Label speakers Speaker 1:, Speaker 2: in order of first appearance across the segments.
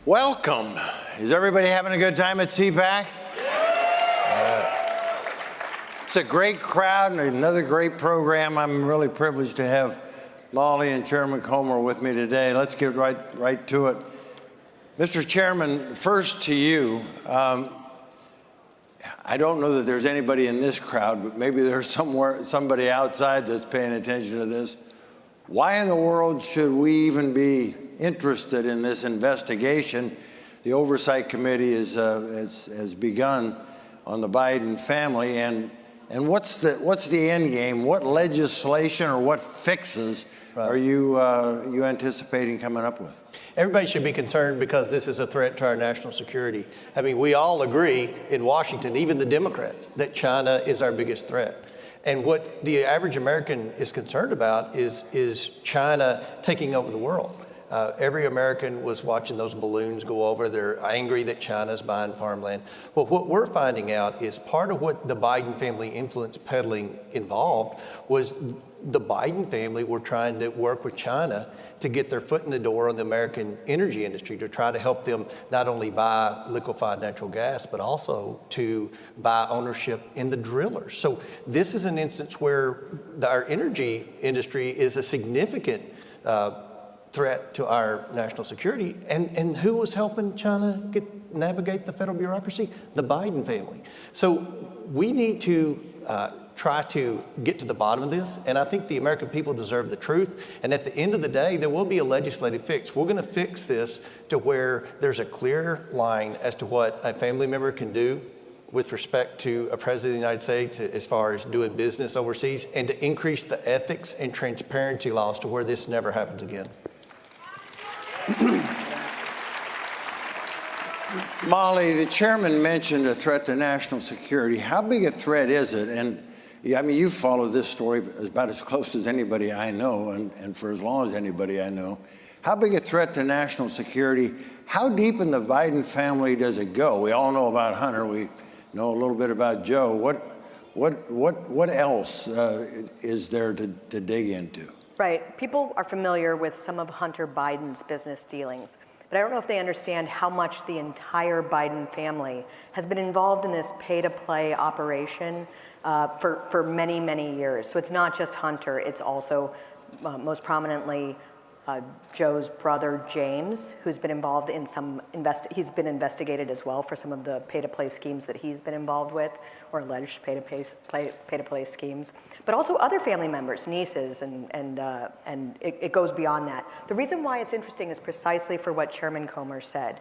Speaker 1: Welcome. Is everybody having a good time at Cpac? It's a great crowd and another great program. I'm really privileged to have Mollie and Chairman Comer with me today. Let's get right to it. Mr. Chairman, first to you. I don't know that there's anybody in this crowd, but maybe there's somebody outside that's paying attention to this. Why in the world should we even be interested in this investigation? The Oversight Committee has begun on the Biden family, and what's the end game? What legislation or what fixes are you anticipating coming up with?
Speaker 2: Everybody should be concerned because this is a threat to our national security. I mean, we all agree in Washington, even the Democrats, that China is our biggest threat. And what the average American is concerned about is China taking over the world. Every American was watching those balloons go over. They're angry that China's buying farmland. Well, what we're finding out is part of what the Biden family influence peddling involved was the Biden family were trying to work with China to get their foot in the door on the American energy industry, to try to help them not only buy liquefied natural gas, but also to buy ownership in the drillers. So this is an instance where our energy industry is a significant threat to our national security. And who was helping China navigate the federal bureaucracy? The Biden family. So we need to try to get to the bottom of this, and I think the American people deserve the truth. And at the end of the day, there will be a legislative fix. We're going to fix this to where there's a clear line as to what a family member can do with respect to a president of the United States as far as doing business overseas, and to increase the ethics and transparency laws to where this never happens again.
Speaker 1: Mollie, the chairman mentioned a threat to national security. How big a threat is it? And I mean, you've followed this story about as close as anybody I know, and for as long as anybody I know. How big a threat to national security? How deep in the Biden family does it go? We all know about Hunter. We know a little bit about Joe. What else is there to dig into?
Speaker 3: Right. People are familiar with some of Hunter Biden's business dealings, but I don't know if they understand how much the entire Biden family has been involved in this pay-to-play operation for many, many years. So it's not just Hunter, it's also most prominently Joe's brother, James, who's been involved in he's been investigated as well for some of the pay-to-play schemes that he's been involved with, or alleged pay-to-play schemes. But also other family members, nieces, and it goes beyond that. The reason why it's interesting is precisely for what Chairman Comer said.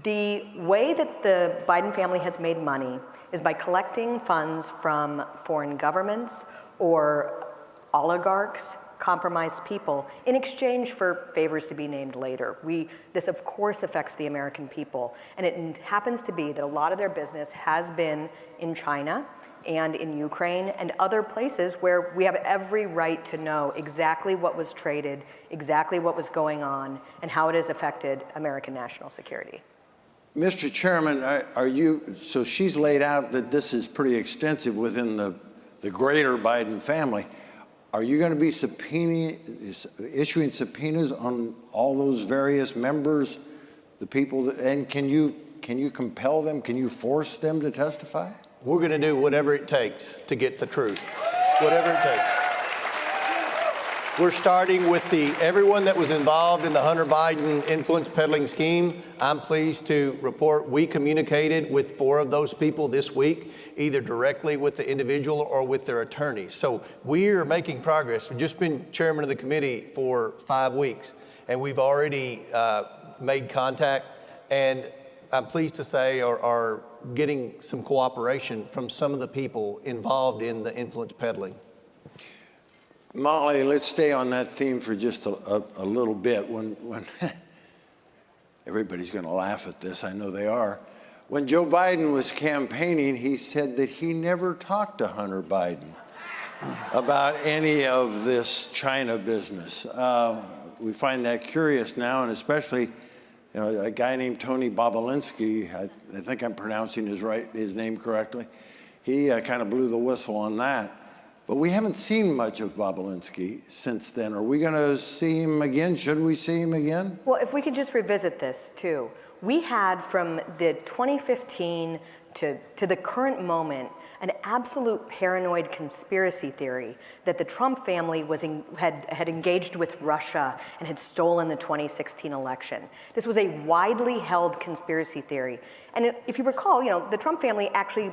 Speaker 3: The way that the Biden family has made money is by collecting funds from foreign governments or oligarchs, compromised people, in exchange for favors to be named later. This of course affects the American people, and it happens to be that a lot of their business has been in China and in Ukraine and other places where we have every right to know exactly what was traded, exactly what was going on, and how it has affected American national security.
Speaker 1: Mr. Chairman, so she's laid out that this is pretty extensive within the greater Biden family. Are you going to be issuing subpoenas on all those various members, the people, and can you compel them? Can you force them to testify?
Speaker 2: We're going to do whatever it takes to get the truth, whatever it takes. We're starting with everyone that was involved in the Hunter Biden influence peddling scheme. I'm pleased to report we communicated with 4 of those people this week, either directly with the individual or with their attorneys. So we are making progress. We've just been chairman of the committee for 5 weeks, and we've already made contact, and I'm pleased to say are getting some cooperation from some of the people involved in the influence peddling.
Speaker 1: Mollie, let's stay on that theme for just a little bit. When everybody's going to laugh at this, I know they are. When Joe Biden was campaigning, he said that he never talked to Hunter Biden about any of this China business. We find that curious now, and especially, a guy named Tony Bobulinski, I think I'm pronouncing his name correctly. He kind of blew the whistle on that. But we haven't seen much of Bobulinski since then. Are we going to see him again? Should we see him again?
Speaker 3: Well, if we could just revisit this too. We had from the 2015 to the current moment an absolute paranoid conspiracy theory that the Trump family had engaged with Russia and had stolen the 2016 election. This was a widely held conspiracy theory. And if you recall, the Trump family actually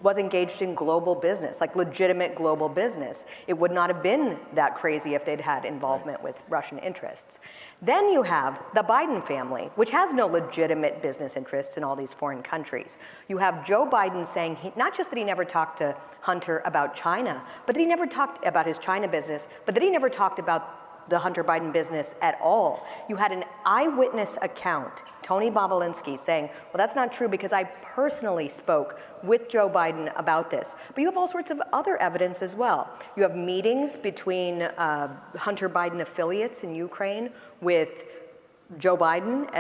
Speaker 3: was engaged in global business, like legitimate global business. It would not have been that crazy if they'd had involvement with Russian interests. Then you have the Biden family, which has no legitimate business interests in all these foreign countries. You have Joe Biden saying, not just that he never talked to Hunter about China, but that he never talked about his China business, but that he never talked about the Hunter Biden business at all. You had an eyewitness account, Tony Bobulinski, saying, well, that's not true because I personally spoke with Joe Biden about this. But you have all sorts of other evidence as well. You have meetings between Hunter Biden affiliates in Ukraine with Joe Biden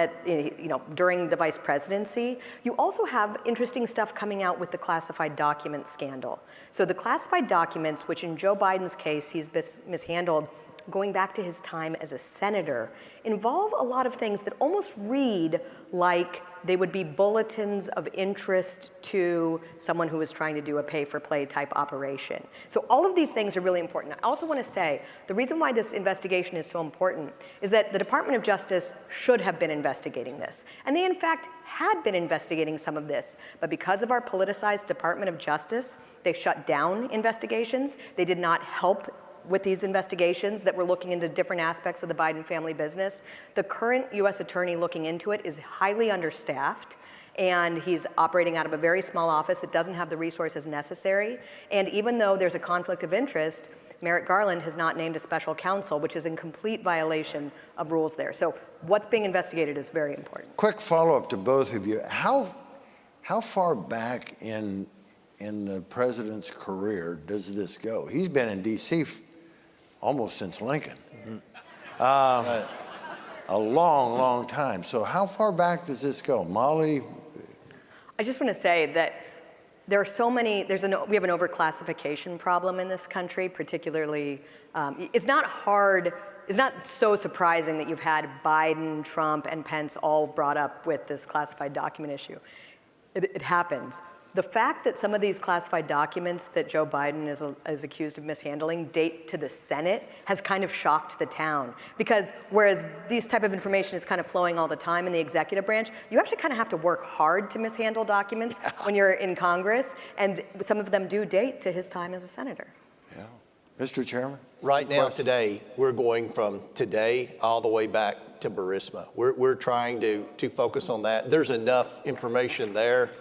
Speaker 3: during the vice presidency. You also have interesting stuff coming out with the classified documents scandal. So the classified documents, which in Joe Biden's case he's mishandled going back to his time as a senator, involve a lot of things that almost read like they would be bulletins of interest to someone who is trying to do a pay-for-play type operation. So all of these things are really important. I also want to say the reason why this investigation is so important is that the Department of Justice should have been investigating this. And they, in fact, had been investigating some of this. But because of our politicized Department of Justice, they shut down investigations. They did not help with these investigations that were looking into different aspects of the Biden family business. The current U.S. attorney looking into it is highly understaffed, and he's operating out of a very small office that doesn't have the resources necessary. And even though there's a conflict of interest, Merrick Garland has not named a special counsel, which is in complete violation of rules there. So what's being investigated is very important.
Speaker 1: Quick follow-up to both of you. How far back in the president's career does this go? He's been in D.C. almost since Lincoln. A long, long time. So how far back does this go? Mollie?
Speaker 3: I just want to say that there are so many, we have an overclassification problem in this country, particularly, it's not so surprising that you've had Biden, Trump, and Pence all brought up with this classified document issue. It happens. The fact that some of these classified documents that Joe Biden is accused of mishandling date to the Senate has kind of shocked the town. Because whereas this type of information is kind of flowing all the time in the executive branch, you actually kind of have to work hard to mishandle documents when you're in Congress. And some of them do date to his time as a senator.
Speaker 1: Yeah. Mr. Chairman?
Speaker 2: Right now, today, we're going from today all the way back to Burisma. We're trying to focus on that. There's enough information there.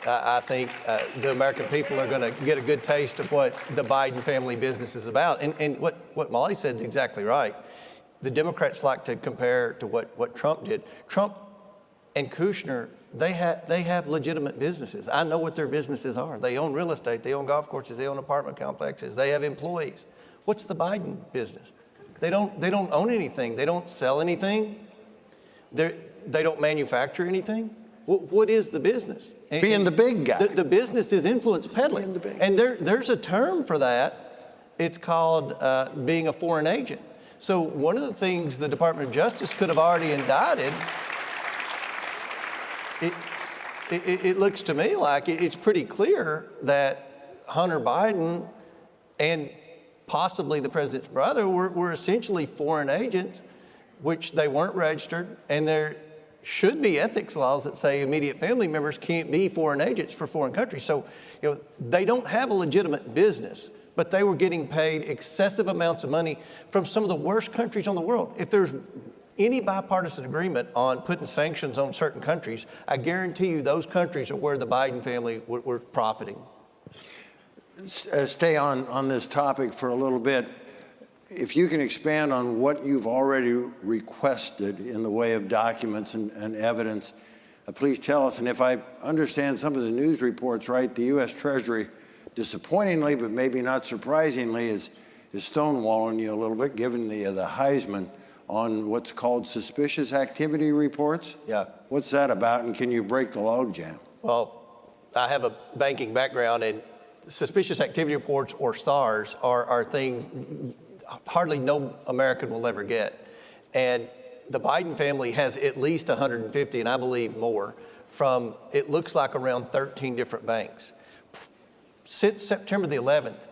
Speaker 2: I think the American people are going to get a good taste of what the Biden family business is about. And what Mollie said is exactly right. The Democrats like to compare to what Trump did. Trump and Kushner, they have legitimate businesses. I know what their businesses are. They own real estate. They own golf courses. They own apartment complexes. They have employees. What's the Biden business? They don't own anything. They don't sell anything. They don't manufacture anything. What is the business?
Speaker 1: Being the big guy.
Speaker 2: The business is influence peddling. And there's a term for that. It's called being a foreign agent. So one of the things the Department of Justice could have already indicted, it looks to me like it's pretty clear that Hunter Biden and possibly the president's brother were essentially foreign agents, which they weren't registered, and there should be ethics laws that say immediate family members can't be foreign agents for foreign countries. So, they don't have a legitimate business, but they were getting paid excessive amounts of money from some of the worst countries on the world. If there's any bipartisan agreement on putting sanctions on certain countries, I guarantee you those countries are where the Biden family were profiting.
Speaker 1: Stay on this topic for a little bit. If you can expand on what you've already requested in the way of documents and evidence, please tell us. And if I understand some of the news reports right, the U.S. Treasury, disappointingly, but maybe not surprisingly, is stonewalling you a little bit, given the Heisman on what's called suspicious activity reports.
Speaker 2: Yeah.
Speaker 1: What's that about, and can you break the logjam?
Speaker 2: Well, I have a banking background, and suspicious activity reports, or SARs, are things hardly no American will ever get. And the Biden family has at least 150, and I believe more, from, it looks like, around 13 different banks. Since September the 11th,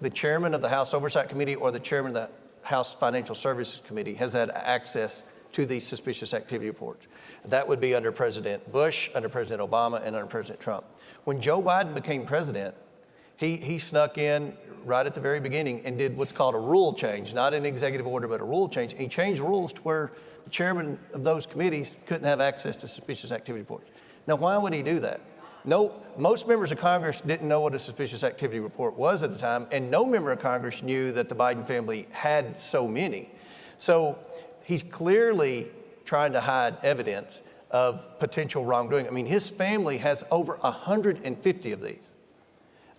Speaker 2: the chairman of the House Oversight Committee or the chairman of the House Financial Services Committee has had access to these suspicious activity reports. That would be under President Bush, under President Obama, and under President Trump. When Joe Biden became president, he snuck in right at the very beginning and did what's called a rule change, not an executive order, but a rule change. And he changed rules to where the chairman of those committees couldn't have access to suspicious activity reports. Now, why would he do that? No, most members of Congress didn't know what a suspicious activity report was at the time, and no member of Congress knew that the Biden family had so many. So he's clearly trying to hide evidence of potential wrongdoing. I mean, his family has over 150 of these.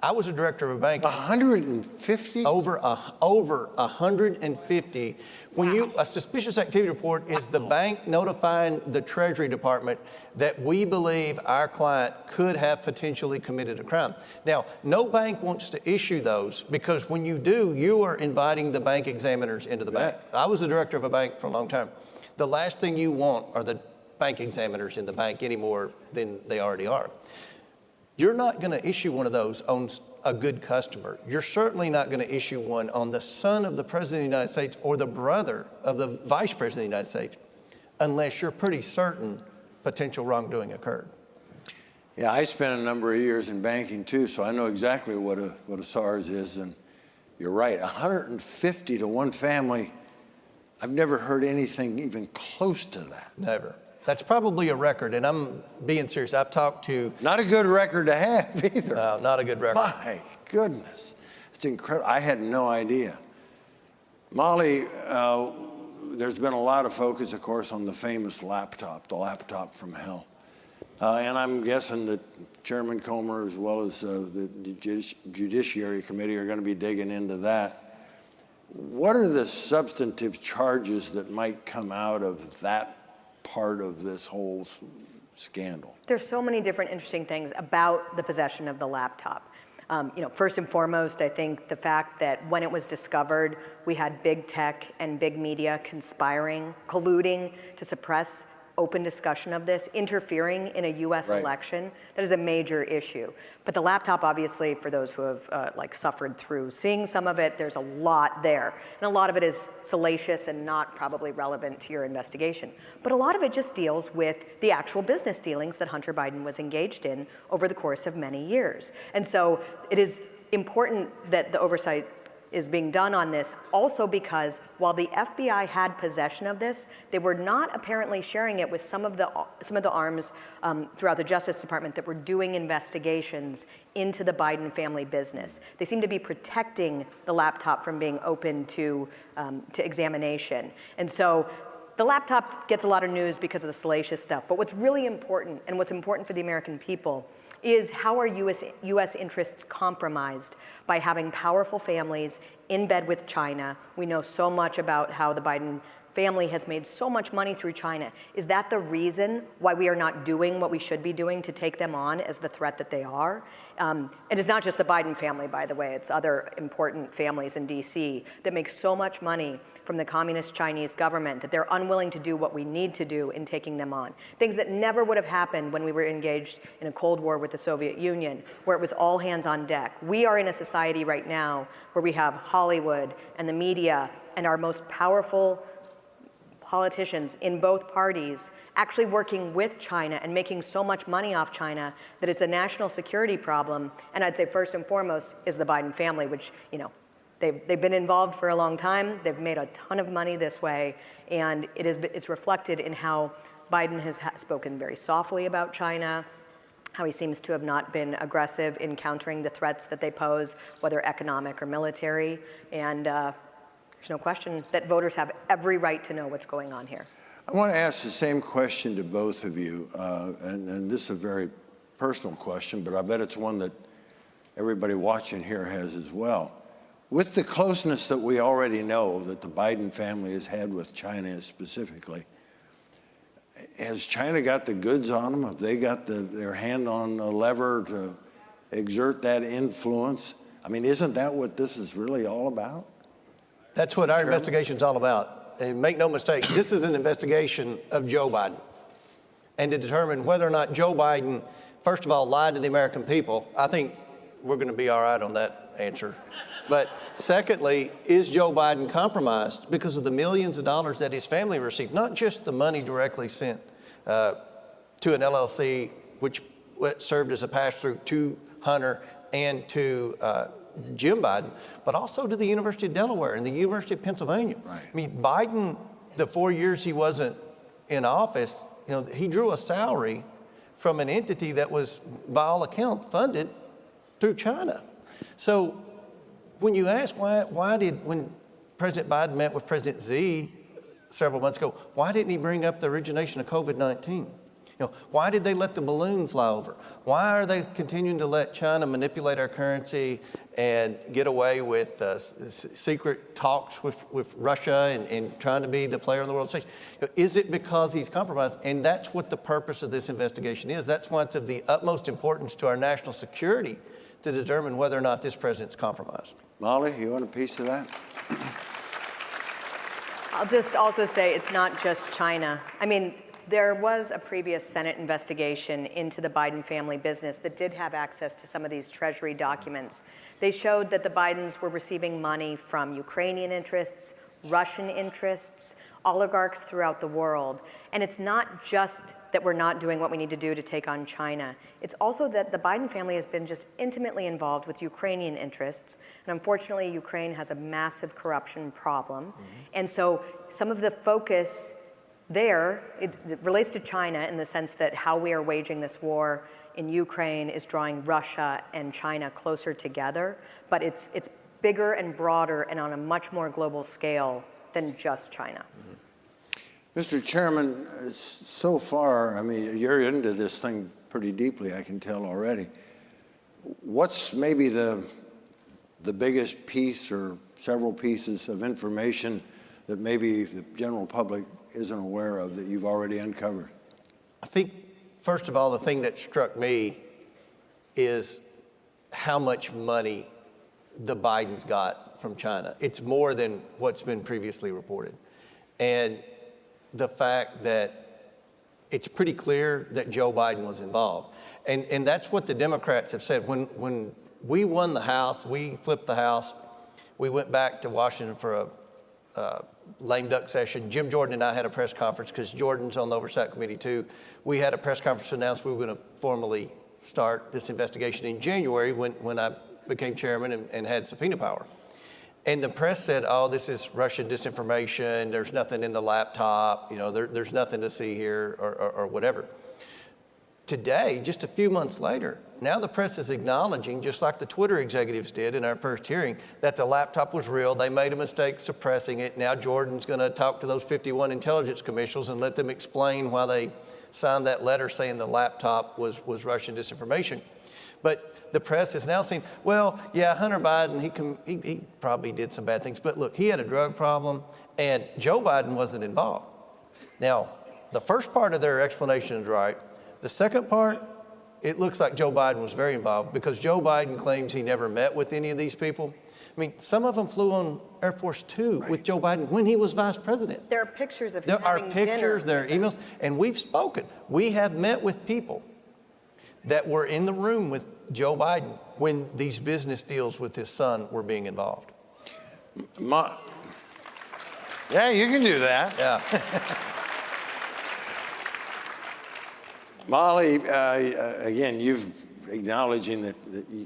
Speaker 2: I was a director of a bank.
Speaker 1: 150?
Speaker 2: Over 150. When a suspicious activity report is the bank notifying the Treasury Department that we believe our client could have potentially committed a crime. Now, no bank wants to issue those, because when you do, you are inviting the bank examiners into the bank. I was a director of a bank for a long time. The last thing you want are the bank examiners in the bank any more than they already are. You're not going to issue one of those on a good customer. You're certainly not going to issue one on the son of the President of the United States or the brother of the Vice President of the United States, unless you're pretty certain potential wrongdoing occurred.
Speaker 1: Yeah, I spent a number of years in banking too, so I know exactly what a SARS is, and you're right, 150 to one family. I've never heard anything even close to that.
Speaker 2: Never. That's probably a record, and I'm being serious. I've talked to...
Speaker 1: Not a good record to have either.
Speaker 2: No, not a good record.
Speaker 1: My goodness. It's incredible. I had no idea. Mollie, there's been a lot of focus, of course, on the famous laptop, the laptop from hell. And I'm guessing that Chairman Comer, as well as the Judiciary Committee, are going to be digging into that. What are the substantive charges that might come out of that part of this whole scandal?
Speaker 3: There's so many different interesting things about the possession of the laptop. First and foremost, I think the fact that when it was discovered, we had big tech and big media conspiring, colluding to suppress open discussion of this, interfering in a U.S. election. That is a major issue. But the laptop, obviously, for those who have suffered through seeing some of it, there's a lot there. And a lot of it is salacious and not probably relevant to your investigation. But a lot of it just deals with the actual business dealings that Hunter Biden was engaged in over the course of many years. And so it is important that the oversight is being done on this, also because while the FBI had possession of this, they were not apparently sharing it with some of the arms throughout the Justice Department that were doing investigations into the Biden family business. They seem to be protecting the laptop from being open to examination. And so the laptop gets a lot of news because of the salacious stuff. But what's really important, and what's important for the American people, is how are U.S. interests compromised by having powerful families in bed with China? We know so much about how the Biden family has made so much money through China. Is that the reason why we are not doing what we should be doing to take them on as the threat that they are? And it's not just the Biden family, by the way. It's other important families in D.C. that make so much money from the communist Chinese government that they're unwilling to do what we need to do in taking them on. Things that never would have happened when we were engaged in a Cold War with the Soviet Union, where it was all hands on deck. We are in a society right now where we have Hollywood and the media and our most powerful politicians in both parties actually working with China and making so much money off China that it's a national security problem. And I'd say first and foremost is the Biden family, which, they've been involved for a long time. They've made a ton of money this way, and it's reflected in how Biden has spoken very softly about China, how he seems to have not been aggressive in countering the threats that they pose, whether economic or military. And there's no question that voters have every right to know what's going on here.
Speaker 1: I want to ask the same question to both of you, and this is a very personal question, but I bet it's one that everybody watching here has as well. With the closeness that we already know that the Biden family has had with China specifically, has China got the goods on them? Have they got their hand on the lever to exert that influence? I mean, isn't that what this is really all about?
Speaker 2: That's what our investigation is all about. And make no mistake, this is an investigation of Joe Biden. And to determine whether or not Joe Biden, first of all, lied to the American people. I think we're going to be all right on that answer. But secondly, is Joe Biden compromised because of the millions of dollars that his family received? Not just the money directly sent to an LLC, which served as a pass-through to Hunter and to Jim Biden, but also to the University of Delaware and the University of Pennsylvania.
Speaker 1: Right.
Speaker 2: I mean, Biden, the 4 years he wasn't in office, he drew a salary from an entity that was, by all accounts, funded through China. So when you ask when President Biden met with President Xi several months ago, why didn't he bring up the origination of COVID-19? Why did they let the balloon fly over? Why are they continuing to let China manipulate our currency and get away with secret talks with Russia and trying to be the player on the world stage? Is it because he's compromised? And that's what the purpose of this investigation is. That's why it's of the utmost importance to our national security to determine whether or not this president's compromised.
Speaker 1: Mollie, you want a piece of that?
Speaker 3: I'll just also say it's not just China. I mean, there was a previous Senate investigation into the Biden family business that did have access to some of these Treasury documents. They showed that the Bidens were receiving money from Ukrainian interests, Russian interests, oligarchs throughout the world. And it's not just that we're not doing what we need to do to take on China. It's also that the Biden family has been just intimately involved with Ukrainian interests. And unfortunately, Ukraine has a massive corruption problem. Mm-hmm. And so some of the focus there, it relates to China in the sense that how we are waging this war in Ukraine is drawing Russia and China closer together, but it's bigger and broader and on a much more global scale than just China.
Speaker 1: Mm-hmm. Mr. Chairman, so far, I mean, you're into this thing pretty deeply, I can tell already. What's maybe the biggest piece or several pieces of information that maybe the general public isn't aware of that you've already uncovered?
Speaker 2: I think, first of all, the thing that struck me is how much money the Bidens got from China. It's more than what's been previously reported. And the fact that it's pretty clear that Joe Biden was involved. And that's what the Democrats have said. When we won the House, we flipped the House, we went back to Washington for a lame duck session. Jim Jordan and I had a press conference because Jordan's on the Oversight Committee too. We had a press conference to announce we were going to formally start this investigation in January when I became chairman and had subpoena power. And the press said, oh, this is Russian disinformation. There's nothing in the laptop. There's nothing to see here or whatever. Today, just a few months later, now the press is acknowledging, just like the Twitter executives did in our first hearing, that the laptop was real. They made a mistake suppressing it. Now Jordan's going to talk to those 51 intelligence commissioners and let them explain why they signed that letter saying the laptop was Russian disinformation. But the press is now saying, well, yeah, Hunter Biden, he probably did some bad things. But look, he had a drug problem, and Joe Biden wasn't involved. Now, the first part of their explanation is right. The second part, it looks like Joe Biden was very involved because Joe Biden claims he never met with any of these people. I mean, some of them flew on Air Force Two with Joe Biden when he was vice president.
Speaker 3: There are pictures of him
Speaker 2: There are
Speaker 3: having
Speaker 2: pictures,
Speaker 3: dinner.
Speaker 2: there are emails, and we've spoken. We have met with people that were in the room with Joe Biden when these business deals with his son were being involved.
Speaker 1: Yeah, you can do that.
Speaker 2: Yeah.
Speaker 1: Mollie, again, you've acknowledging that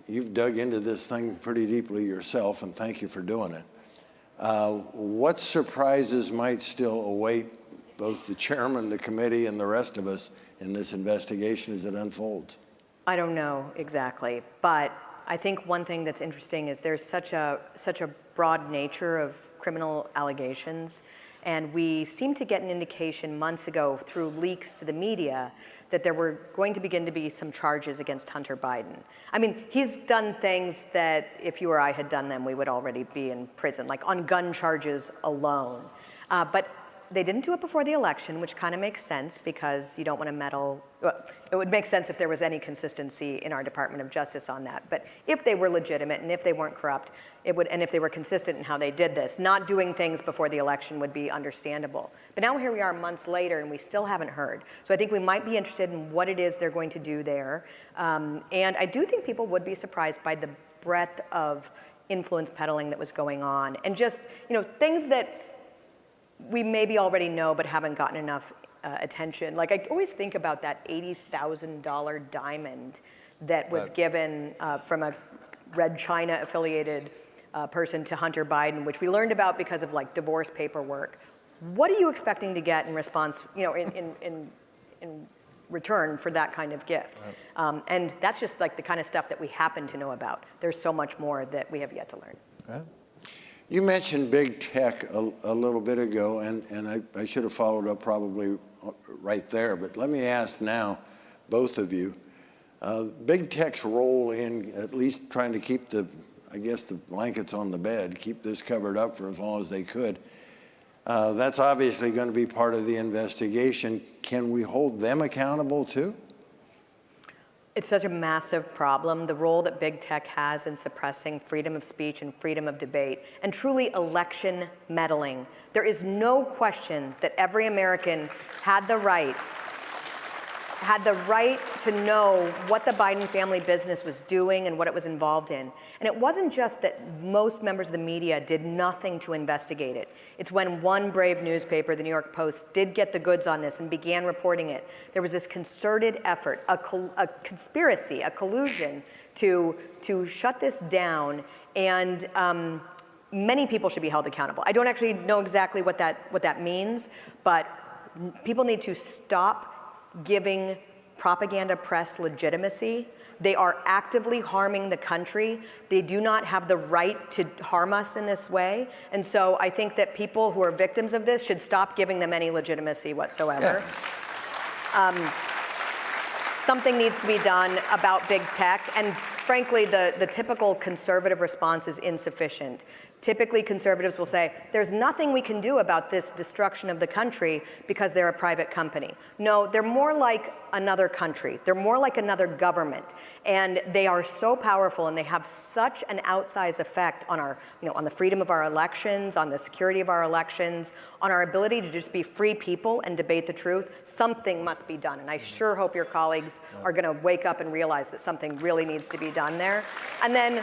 Speaker 1: you've dug into this thing pretty deeply yourself, and thank you for doing it. What surprises might still await both the chairman, the committee, and the rest of us in this investigation as it unfolds?
Speaker 3: I don't know exactly, but I think one thing that's interesting is there's such a broad nature of criminal allegations, and we seem to get an indication months ago through leaks to the media that there were going to begin to be some charges against Hunter Biden. I mean, he's done things that if you or I had done them, we would already be in prison, like on gun charges alone. But they didn't do it before the election, which kind of makes sense because you don't want to meddle. Well, it would make sense if there was any consistency in our Department of Justice on that. But if they were legitimate and if they weren't corrupt, it would, and if they were consistent in how they did this, not doing things before the election would be understandable. But now here we are months later and we still haven't heard. So I think we might be interested in what it is they're going to do there. And I do think people would be surprised by the breadth of influence peddling that was going on, and just, you know, things that we maybe already know but haven't gotten enough attention. Like, I always think about that $80,000 diamond that was given from a Red China affiliated person to Hunter Biden, which we learned about because of like divorce paperwork. What are you expecting to get in response, you know, in return for that kind of gift? And that's just like the kind of stuff that we happen to know about. There's so much more that we have yet to learn.
Speaker 2: Right.
Speaker 1: You mentioned big tech a little bit ago, and I should have followed up probably right there, but let me ask now, both of you, big tech's role in at least trying to keep the blankets on the bed, keep this covered up for as long as they could. That's obviously going to be part of the investigation. Can we hold them accountable too?
Speaker 3: It's such a massive problem, the role that big tech has in suppressing freedom of speech and freedom of debate, and truly election meddling. There is no question that every American had the right to know what the Biden family business was doing and what it was involved in. And it wasn't just that most members of the media did nothing to investigate it. It's when one brave newspaper, the New York Post, did get the goods on this and began reporting it. There was this concerted effort, a conspiracy, a collusion to shut this down, and many people should be held accountable. I don't actually know exactly what that means, but people need to stop giving propaganda press legitimacy. They are actively harming the country. They do not have the right to harm us in this way. And so I think that people who are victims of this should stop giving them any legitimacy whatsoever. Yeah. Something needs to be done about big tech, and frankly, the typical conservative response is insufficient. Typically, conservatives will say, there's nothing we can do about this destruction of the country because they're a private company. No, they're more like another country. They're more like another government. And they are so powerful, and they have such an outsized effect on our, you know, on the freedom of our elections, on the security of our elections, on our ability to just be free people and debate the truth. Something must be done. And I sure hope your colleagues are going to wake up and realize that something really needs to be done there. And then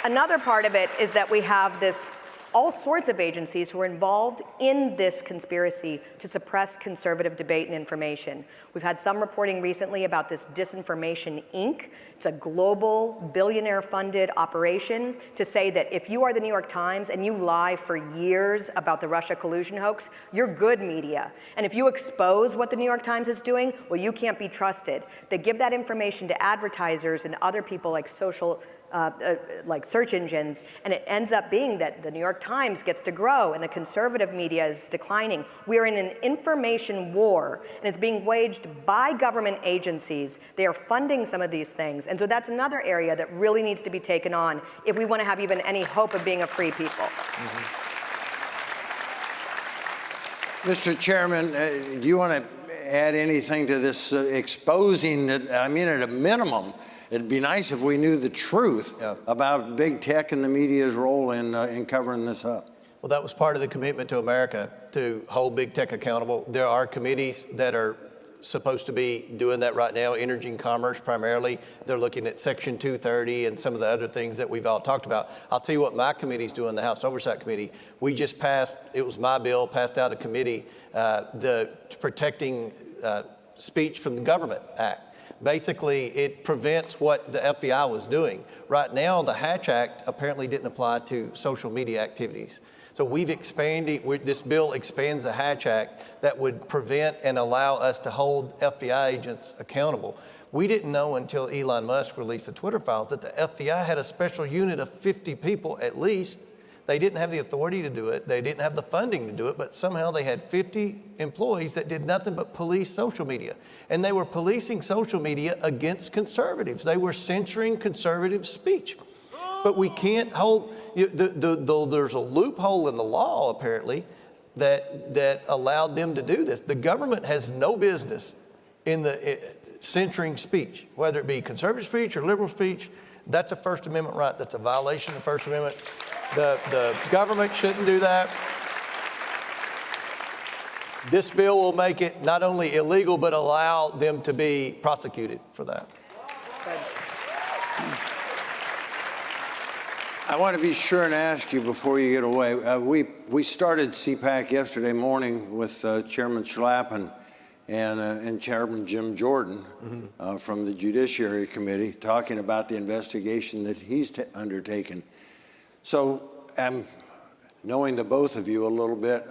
Speaker 3: another part of it is that we have all sorts of agencies who are involved in this conspiracy to suppress conservative debate and information. We've had some reporting recently about this Disinformation Inc. It's a global billionaire-funded operation to say that if you are the New York Times and you lie for years about the Russia collusion hoax, you're good media. And if you expose what the New York Times is doing, well, you can't be trusted. They give that information to advertisers and other people like like search engines, and it ends up being that the New York Times gets to grow and the conservative media is declining. We are in an information war, and it's being waged by government agencies. They are funding some of these things, and so that's another area that really needs to be taken on if we want to have even any hope of being a free people.
Speaker 1: Mr. Chairman, do you want to add anything to this exposing that? I mean, at a minimum, it'd be nice if we knew the truth about big tech and the media's role in covering this up.
Speaker 2: Well, that was part of the commitment to America, to hold big tech accountable. There are committees that are supposed to be doing that right now, energy and commerce primarily. They're looking at Section 230 and some of the other things that we've all talked about. I'll tell you what my committee's doing, the House Oversight Committee. We just passed, it was my bill, passed out of committee, the Protecting Speech from the Government Act. Basically, it prevents what the FBI was doing. Right now, the Hatch Act apparently didn't apply to social media activities. So we've expanded, this bill expands the Hatch Act that would prevent and allow us to hold FBI agents accountable. We didn't know until Elon Musk released the Twitter files that the FBI had a special unit of 50 people at least. They didn't have the authority to do it. They didn't have the funding to do it, but somehow they had 50 employees that did nothing but police social media. And they were policing social media against conservatives. They were censoring conservative speech. But we can't hold, though there's a loophole in the law apparently, that allowed them to do this. The government has no business in censoring speech, whether it be conservative speech or liberal speech. That's a First Amendment right. That's a violation of the First Amendment. The government shouldn't do that. This bill will make it not only illegal, but allow them to be prosecuted for that.
Speaker 1: I want to be sure and ask you before you get away. We started Cpac yesterday morning with Chairman Schlapp and Chairman Jim Jordan from the Judiciary Committee talking about the investigation that he's undertaken. So, knowing the both of you a little bit,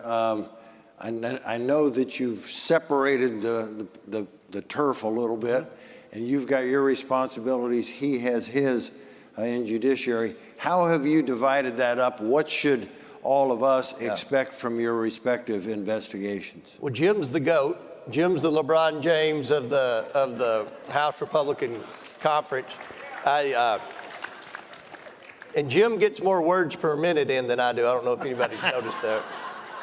Speaker 1: I know that you've separated the turf a little bit, and you've got your responsibilities. He has his in judiciary. How have you divided that up? What should all of us expect from your respective investigations?
Speaker 2: Well, Jim's the GOAT. Jim's the LeBron James of the House Republican Conference. And Jim gets more words per minute in than I do. I don't know if anybody's noticed that.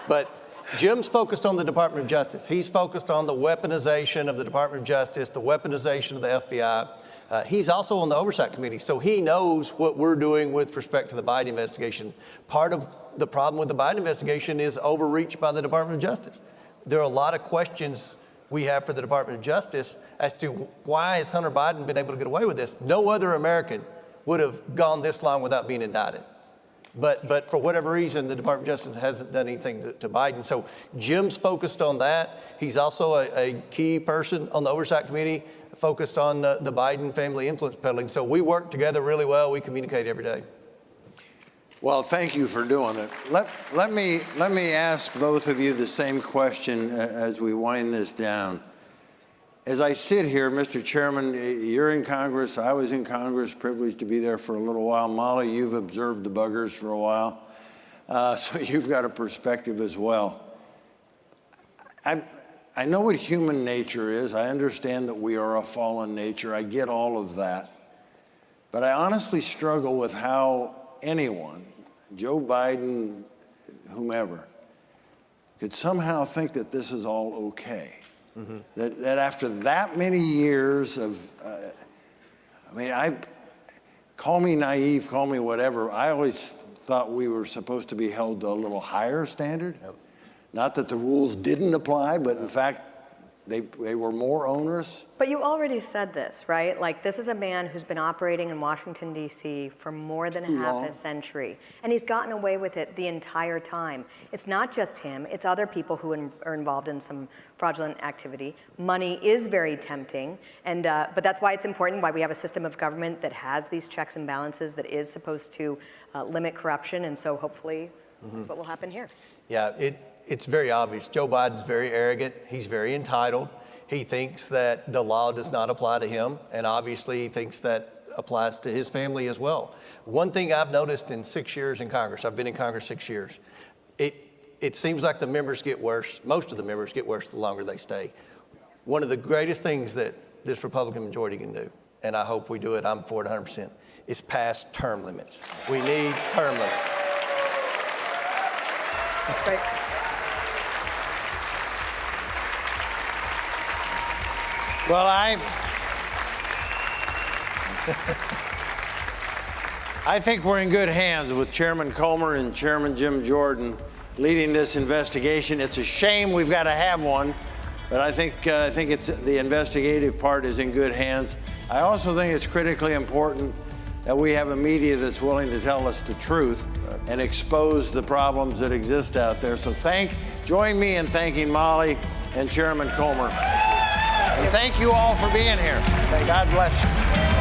Speaker 2: But Jim's focused on the Department of Justice. He's focused on the weaponization of the Department of Justice, the weaponization of the FBI. He's also on the Oversight Committee, so he knows what we're doing with respect to the Biden investigation. Part of the problem with the Biden investigation is overreach by the Department of Justice. There are a lot of questions we have for the Department of Justice as to why has Hunter Biden been able to get away with this? No other American would have gone this long without being indicted. But for whatever reason, the Department of Justice hasn't done anything to Biden. So Jim's focused on that. He's also a key person on the Oversight Committee focused on the Biden family influence peddling. So we work together really well. We communicate every day.
Speaker 1: Well, thank you for doing it. Let me ask both of you the same question as we wind this down. As I sit here, Mr. Chairman, you're in Congress. I was in Congress, privileged to be there for a little while. Mollie, you've observed the buggers for a while, so you've got a perspective as well. I know what human nature is. I understand that we are a fallen nature. I get all of that. But I honestly struggle with how anyone, Joe Biden, whomever, could somehow think that this is all okay. Mm-hmm. That after that many years of, call me naive, call me whatever, I always thought we were supposed to be held to a little higher standard. Yep. Not that the rules didn't apply, but in fact, they were more onerous.
Speaker 3: But you already said this, right? Like, this is a man who's been operating in Washington, D.C. for more than half a century, and he's gotten away with it the entire time. It's not just him, it's other people who are involved in some fraudulent activity. Money is very tempting, and but that's why it's important, why we have a system of government that has these checks and balances that is supposed to limit corruption, and so hopefully that's what will happen here.
Speaker 2: Yeah, it's very obvious. Joe Biden's very arrogant. He's very entitled. He thinks that the law does not apply to him, and obviously he thinks that applies to his family as well. One thing I've noticed in 6 years in Congress, I've been in Congress 6 years, it seems like the members get worse, most of the members get worse the longer they stay. One of the greatest things that this Republican majority can do, and I hope we do it, I'm for it 100%, is pass term limits. We need term limits.
Speaker 3: That's right.
Speaker 1: Well, I think we're in good hands with Chairman Comer and Chairman Jim Jordan leading this investigation. It's a shame we've got to have one, but I think it's the investigative part is in good hands. I also think it's critically important that we have a media that's willing to tell us the truth and expose the problems that exist out there. So join me in thanking Mollie and Chairman Comer. And thank you all for being here. God bless you.